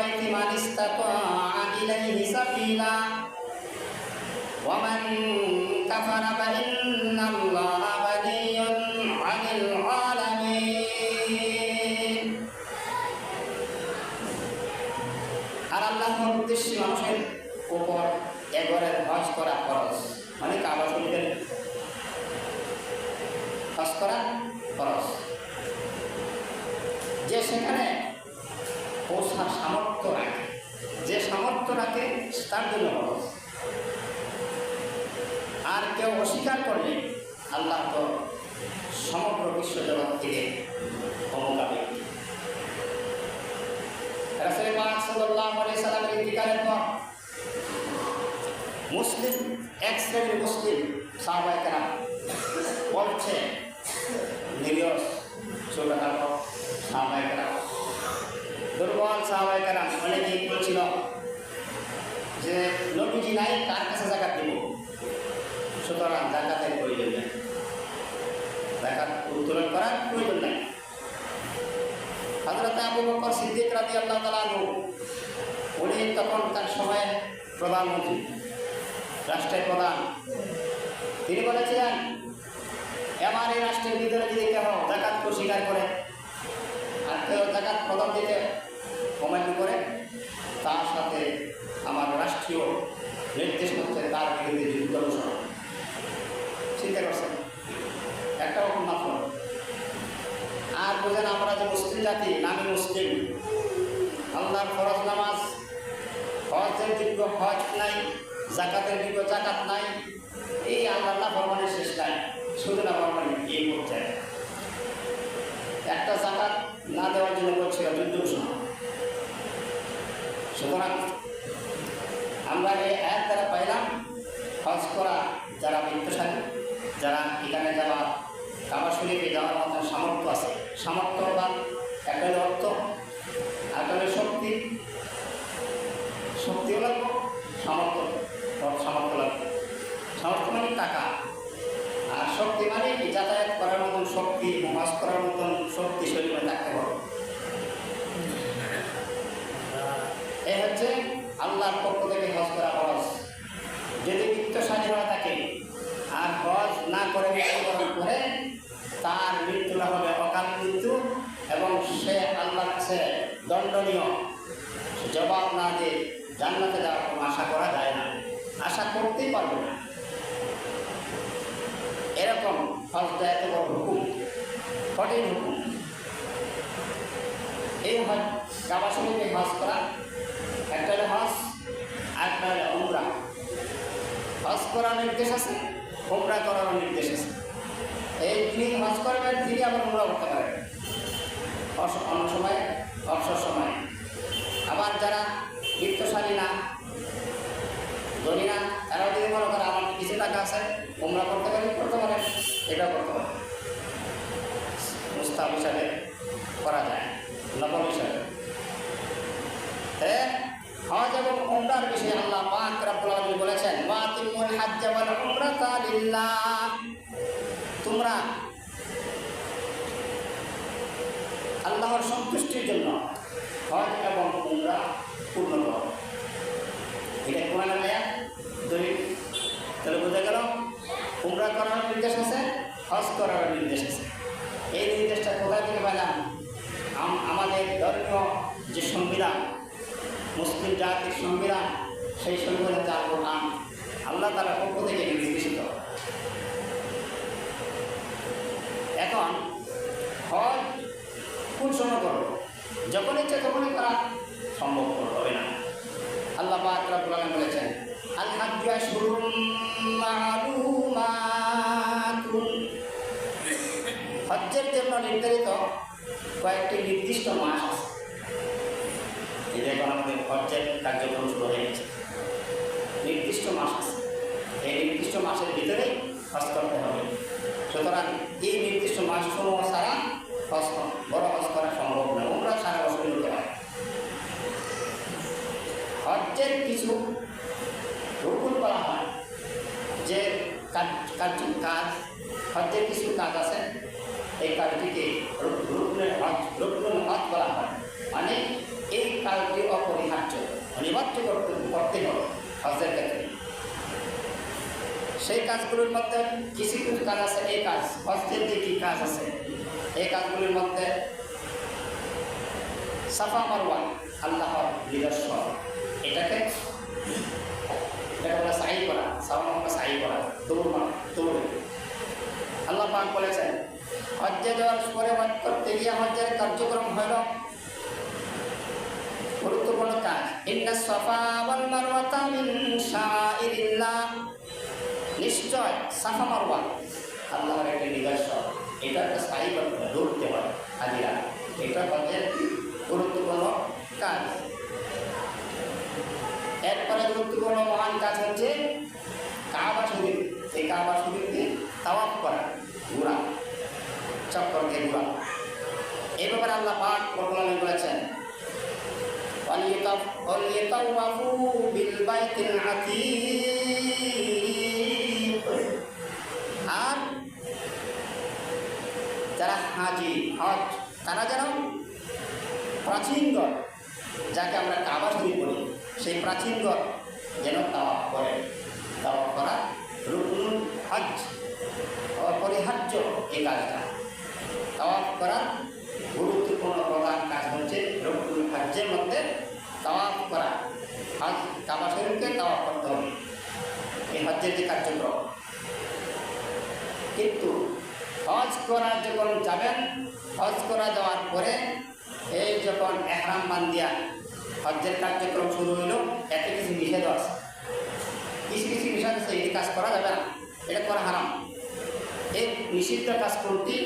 বাইতি মান ইসতাতাআ ইলাইহি সাবিলা ওয়া মান কাফারা ফাইন্নাল্লাহা গানিয়্যুন 'আনিল 'আলামিন। আর আল্লাহর উদ্দেশ্যে মানুষের উপর এগরের হজ করা ফরজ, মানে কাবা শরীফের হজ করা ফরজ। যে সেখানে পৌঁছার সামর্থ্য রাখে, যে সামর্থ্য রাখে তার জন্য ফরজ। আর কেউ অস্বীকার করলে আল্লাহ তো সমগ্র বিশ্ব জগৎ থেকে অমুখাবে। রাসূল পাক সাল্লাল্লাহু আলাইহি সাল্লামের ইন্তিকালের পর মুসলিম এক শ্রেণীর মুসলিম সাহাবায়ে কেরাম বলছে, নিরীহ ছোটখাটো সাহাবায়ে কেরাম, দুর্বল সাহাবায়ে কেরাম অনেকেই বলছিল যে নবীজি নাই, কার কাছে যাকাত দিব? সুতরাং যাকাতের প্রয়োজন নেই, যাকাত উত্তোলন করার প্রয়োজন নেই। হযরত আবু বকর সিদ্দিক রাদিয়াল্লাহু তাআলা আনহু, উনি তখন তার সময়ের প্রধানমন্ত্রী, রাষ্ট্রের প্রধান, তিনি বলেছিলেন, আমার এই রাষ্ট্রের ভিতরে যদি কেউ যাকাতকে স্বীকার করে আর কেউ যাকাত প্রদান দিতে অমান্য করে, তার সাথে আমার রাষ্ট্রীয় নির্দেশ হচ্ছে তার বিরুদ্ধে যুদ্ধ ঘোষণা। চিন্তা করছেন, একটা রকম মাত্র। আর বোঝেন, আমরা যে মুসলিম জাতি, নামে মুসলিম, আল্লাহর ফরজ নামাজ, হজের যোগ্য হজ নাই, যাকাতের যোগ্য যাকাত নাই, এই আল্লাহ ফরমানের শেষ নাই, শুধু না ফরমানি এই পর্যায়ে একটা যাকাত না দেওয়ার জন্য করছিল যুদ্ধ ঘোষণা। সুতরাং আমরা এই আয়াত দ্বারা পাইলাম, হজ করা যারা বৃত্তশালী, যারা এখানে যাওয়া কাবা শরীফে যাওয়ার মতন সামর্থ্য আছে, সামর্থ্যবান, একটা হলো অর্থ, একটা হলো শক্তি, শক্তিও লাগবে, সামর্থ্য লাগবে। সামর্থ্য মানে টাকা, আর শক্তি মানে যাতায়াত করার মতন শক্তি, হজ করার মতন শক্তি শরীরে থাকতে হবে। এই হচ্ছে আল্লাহর পক্ষ থেকে হজ করা ফরজ। যদি বৃত্তশালী হয়ে থাকে আর হজ না করে মৃত্যুবরণ করে, তার মৃত্যুটা হবে অকাল মৃত্যু, এবং সে আল্লাহর কাছে দণ্ডনীয়, জবাব না দিয়ে জান্নাতে যাওয়ার কোনো আশা করা যায় না, আশা করতেই পারবে না। এরকম হজটা এত বড় হুকুম, কঠিন হুকুম। এই হজ, কাবা শরীফে হজ করা, একটা হলো হজ, আরেকটা হলো উমরা। হজ করার নির্দেশ আছে, উমরা করার নির্দেশ আছে। এই তিনি হজ করবেন, তিনি আবার উমরা করতে পারেন অন্য সময়, অবসর সময়। আবার যারা বৃত্তশালী না, ধনী না, তারাও যদি মনে করে আমার কিছু টাকা আছে, উমরা করতে পারেন, এটাও করতে পারেন। মুস্তাহাব হিসাবে করা যায়, নফল হিসাবে। হজ এবং উমরার বিষয়ে আল্লাহ পাক রব্বুল আলামিন বলেছেন, ওয়াতিমুল হজ্জ ওয়াল উমরাতা লিল্লাহ, তোমরা আল্লাহর সন্তুষ্টির জন্য হজ এবং উমরা পূর্ণ করো। এটা কোরআনের আয়াত, দলিল। তাহলে বোঝা গেল উমরা করার নির্দেশ আছে, হজ করার নির্দেশ আছে। এই নির্দেশটা কোথা থেকে পেলাম? আমাদের ধর্মীয় যে সংবিধান, মুসলিম জাতির সংবিধান, সেই সংবিধান যা কোরআন আল্লাহ তাআলার পক্ষ থেকে নির্দেশিত। এখন হজ কোন সময় করো? যখন ইচ্ছে তখনই করা সম্ভব হবে না। আল্লাহ পাক রব্বুল আলামিন বলেছেন, আল হাজ্জু আশহুরুম মা'লুমাতুন, হজ্জের জন্য নির্ধারিত কয়েকটি নির্দিষ্ট মাস আছে। এই দেখুন, আমাদের হজ্জের কার্যক্রম শুরু হয়ে গেছে। নির্দিষ্ট মাস আছে, এই নির্দিষ্ট মাসের ভিতরেই হজ করতে হবে। সুতরাং এই নির্দিষ্ট মাসসমূহ ছাড়া বড় হজ করা সম্ভব নয়। উমরা সারা বছর করতে হয়। হজ্জের কিছু রুকুন বলা হয়, যে কাজ, হজ্জের কিছু কাজ আছে, এই কাজটিকে রুকুনুল হজ বলা হয়। মানে এই কাজটি অপরিহার্য। হজের ক্ষেত্রে। সেই কাজগুলোর মধ্যে কিছু কিছু কাজ আছে, এই কাজ হজের যে কী কাজ আছে এই কাজগুলির মধ্যে সাফা মারওয়া আল্লাহর নিদর্শন, এটাকে বলে সাই করা, সাফা মারওয়া সাই করা, দৌড়। আল্লাহ পাক বলেছেন হজ্জে যাওয়ার পরে হজ করতে গিয়ে হজ্জের কার্যক্রম হল গুরুত্বপূর্ণ কাজ। ইন্নাস সাফা ওয়াল মারওয়াতা মিন শাআইরিল্লাহ, নিশ্চয় সাফা মারওয়া আল্লাহর একটি নিদর্শন, এটা একটা স্থায়ী করতে হয়, দৌড়তে হয় হাজিরা, এটা হজ্জের গুরুত্বপূর্ণ কাজ। এরপরে গুরুত্বপূর্ণ মহান কাজ হচ্ছে কাবা শরীফ। এই কাবা শরীফকে তাওয়াফ করা, ঘোরা, চক্কর দিয়ে ঘোরা। এই ব্যাপারে আল্লাহ পাক কোরআনে বলেছেন ওয়ালিয়াতাওয়াফু বিল বাইতিল আতীক, আর যারা হাজি হজ তারা যেন প্রাচীন গড়, যাকে আমরা কাবা শরীফ বলি, সেই প্রাচীন গড় যেন তাওয়াফ করে। তাওয়াফ করা রুকনুল হজ, অপরিহার্য এই কাজটা। তাওয়াফ করার গুরুত্বপূর্ণ প্রধান কাজ হচ্ছে রুকনুল হজ্জের মধ্যে তাওয়াফ করা। হজ কাবা শরীফকে তাওয়াফ করতে হবে, এই হজ্জের যে কার্যক্রম। কিন্তু হজ করা যখন যাবেন, হজ করা যাওয়ার পরে এই যখন এহরাম বান্ধিয়া হজ্জের কার্যক্রম শুরু হইল, এতে কিছু নিষেধ আছে, কিছু কিছু নিষেধ আছে, এই কাজ করা যাবে না, এটা করা হারাম। এই নিষিদ্ধ কাজ কোনটি?